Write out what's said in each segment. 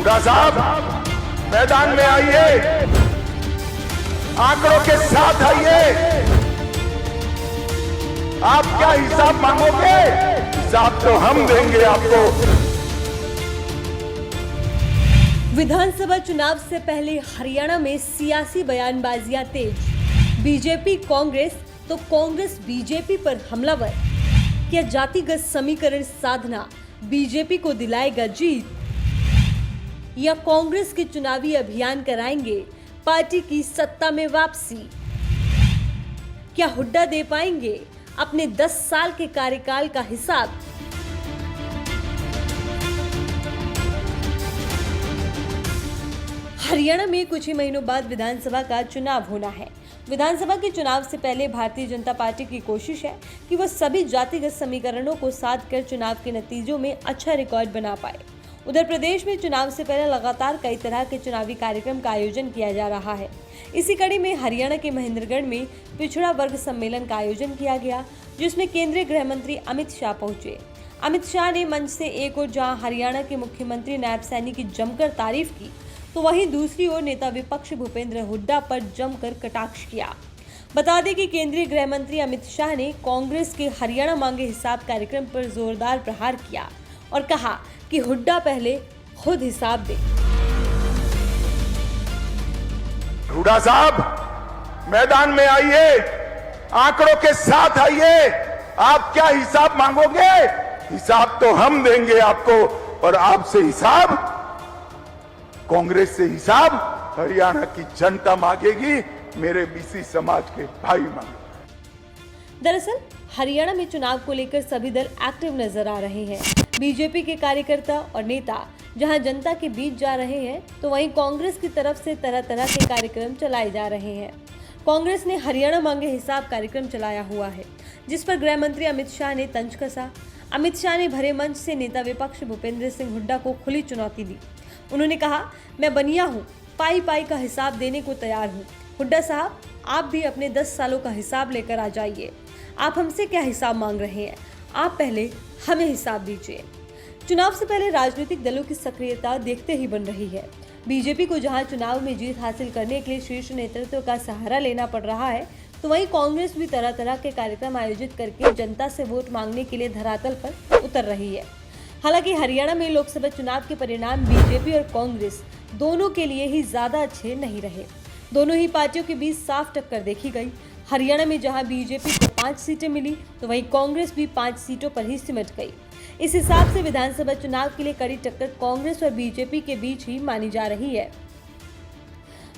हुड्डा साहब मैदान में आइए, आंकड़ों के साथ आइए। आप क्या हिसाब मांगोगे? हिसाब तो हम देंगे आपको। विधानसभा चुनाव से पहले हरियाणा में सियासी बयानबाजियां तेज। बीजेपी कांग्रेस तो कांग्रेस बीजेपी पर हमलावर। क्या जातिगत समीकरण साधना बीजेपी को दिलाएगा जीत, या कांग्रेस के चुनावी अभियान कराएंगे पार्टी की सत्ता में वापसी? क्या हुड्डा दे पाएंगे अपने 10 साल के कार्यकाल का हिसाब? हरियाणा में कुछ ही महीनों बाद विधानसभा का चुनाव होना है। विधानसभा के चुनाव से पहले भारतीय जनता पार्टी की कोशिश है कि वह सभी जातिगत समीकरणों को साध कर चुनाव के नतीजों में अच्छा रिकॉर्ड बना पाए। उधर प्रदेश में चुनाव से पहले लगातार कई तरह के चुनावी कार्यक्रम का आयोजन किया जा रहा है। इसी कड़ी में हरियाणा के महेंद्रगढ़ में पिछड़ा वर्ग सम्मेलन का आयोजन किया गया, जिसमें केंद्रीय गृह मंत्री अमित शाह पहुंचे। अमित शाह ने मंच से एक ओर जहां हरियाणा के मुख्यमंत्री नायब सैनी की जमकर तारीफ की, तो वहीं दूसरी ओर नेता विपक्ष भूपेंद्र हुड्डा पर जमकर कटाक्ष किया। बता दें कि केंद्रीय गृह मंत्री अमित शाह ने कांग्रेस के हरियाणा मांगे हिसाब कार्यक्रम पर जोरदार प्रहार किया और कहा कि हुड्डा पहले खुद हिसाब दे। हुड्डा साहब मैदान में आइए, आंकड़ों के साथ आइए। आप क्या हिसाब मांगोगे? हिसाब तो हम देंगे आपको, और आपसे हिसाब, कांग्रेस से हिसाब हरियाणा की जनता मांगेगी, मेरे बीसी समाज के भाई मांगेंगे। दरअसल हरियाणा में चुनाव को लेकर सभी दल एक्टिव नजर आ रहे हैं। बीजेपी के कार्यकर्ता और नेता जहां जनता के बीच जा रहे हैं, तो वहीं कांग्रेस की तरफ से तरह तरह के कार्यक्रम चलाए जा रहे हैं। कांग्रेस ने हरियाणा मांगे हिसाब कार्यक्रम चलाया हुआ है, जिस पर गृह मंत्री अमित शाह ने तंज कसा। अमित शाह ने भरे मंच से नेता विपक्ष भूपेंद्र सिंह हुड्डा को खुली चुनौती दी। उन्होंने कहा, मैं बनिया हूँ, पाई पाई का हिसाब देने को तैयार हूँ। हुड्डा साहब, आप भी अपने 10 सालों का हिसाब लेकर आ जाइए। आप हमसे क्या हिसाब मांग रहे हैं? आप पहले हमें हिसाब दीजिए। चुनाव से पहले राजनीतिक दलों की सक्रियता देखते ही बन रही है। बीजेपी को जहां चुनाव में जीत हासिल करने के लिए शीर्ष नेतृत्व का सहारा लेना पड़ रहा है, तो वहीं कांग्रेस भी तरह तरह के कार्यक्रम आयोजित करके जनता से वोट मांगने के लिए धरातल पर उतर रही है। हालांकि हरियाणा में लोकसभा चुनाव के परिणाम बीजेपी और कांग्रेस दोनों के लिए ही ज्यादा अच्छे नहीं रहे। दोनों ही पार्टियों के बीच साफ टक्कर देखी गई। हरियाणा में जहां बीजेपी को 5 सीटें मिली, तो वहीं कांग्रेस भी 5 सीटों पर ही सिमट गई। इस हिसाब से विधानसभा चुनाव के लिए कड़ी टक्कर कांग्रेस और बीजेपी के बीच ही मानी जा रही है।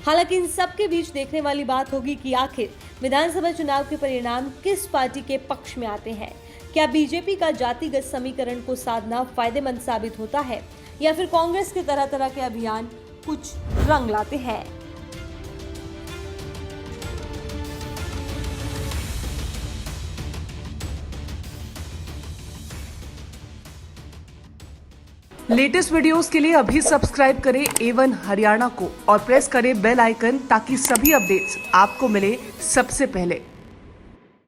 हालांकि इन सब के बीच देखने वाली बात होगी कि आखिर विधानसभा चुनाव के परिणाम किस पार्टी के पक्ष में आते हैं। क्या बीजेपी का जातिगत समीकरण को साधना फायदेमंद साबित होता है, या फिर कांग्रेस के तरह तरह के अभियान कुछ रंग लाते हैं? लेटेस्ट वीडियोस के लिए अभी सब्सक्राइब करें A1 हरियाणा को और प्रेस करें बेल आइकन, ताकि सभी अपडेट्स आपको मिले सबसे पहले।